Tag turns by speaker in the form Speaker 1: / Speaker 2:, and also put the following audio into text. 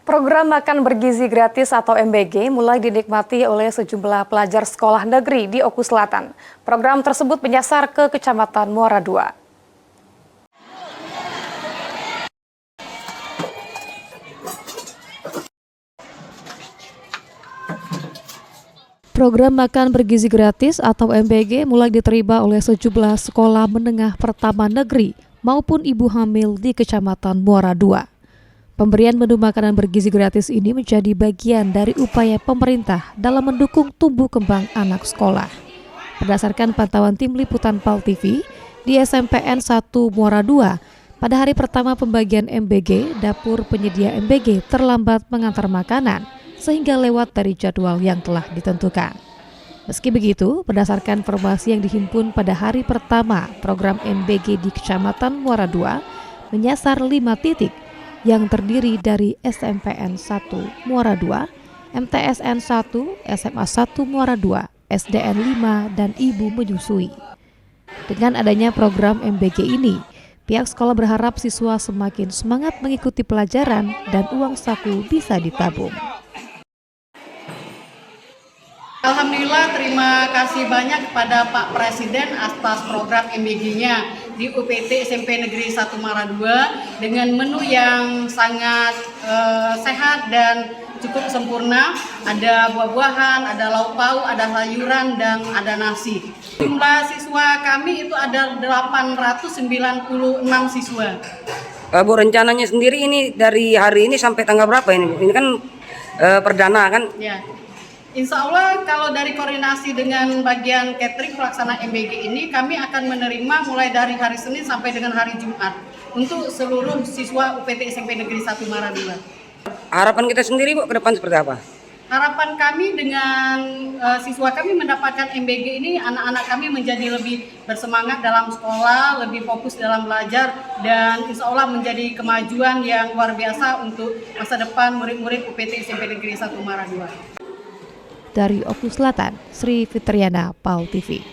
Speaker 1: Program makan bergizi gratis atau MBG mulai dinikmati oleh sejumlah pelajar sekolah negeri di Oku Selatan. Program tersebut menyasar ke Kecamatan Muara II. Program makan bergizi gratis atau MBG mulai diterima oleh sejumlah sekolah menengah pertama negeri maupun ibu hamil di Kecamatan Muara II. Pemberian menu makanan bergizi gratis ini menjadi bagian dari upaya pemerintah dalam mendukung tumbuh kembang anak sekolah. Berdasarkan pantauan tim liputan PAL TV di SMPN 1 Muara II, pada hari pertama pembagian MBG, dapur penyedia MBG terlambat mengantar makanan sehingga lewat dari jadwal yang telah ditentukan. Meski begitu, berdasarkan informasi yang dihimpun pada hari pertama program MBG di Kecamatan Muara II menyasar 5 titik yang terdiri dari SMPN 1 Muara II, MTSN 1, SMA 1 Muara II, SDN 5, dan Ibu Menyusui. Dengan adanya program MBG ini, pihak sekolah berharap siswa semakin semangat mengikuti pelajaran dan uang saku bisa ditabung.
Speaker 2: Alhamdulillah, terima kasih banyak kepada Pak Presiden atas program MBG-nya di UPT SMP Negeri 1 Muara II dengan menu yang sangat sehat dan cukup sempurna. Ada buah-buahan, ada lauk pauk, ada sayuran, dan ada nasi. Jumlah siswa kami itu ada 896 siswa.
Speaker 3: Bu, rencananya sendiri ini dari hari ini sampai tanggal berapa ini, Bu? Ini kan perdana kan?
Speaker 2: Ya. Insya Allah kalau dari koordinasi dengan bagian catering pelaksana MBG ini kami akan menerima mulai dari hari Senin sampai dengan hari Jumat untuk seluruh siswa UPT SMP Negeri 1 Muara II.
Speaker 3: Harapan kita sendiri, Bu, ke depan seperti apa?
Speaker 2: Harapan kami dengan siswa kami mendapatkan MBG ini, anak-anak kami menjadi lebih bersemangat dalam sekolah, lebih fokus dalam belajar, dan insya Allah menjadi kemajuan yang luar biasa untuk masa depan murid-murid UPT SMP Negeri 1 Muara II.
Speaker 1: Dari Oku Selatan, Sri Fitriana, PAL TV.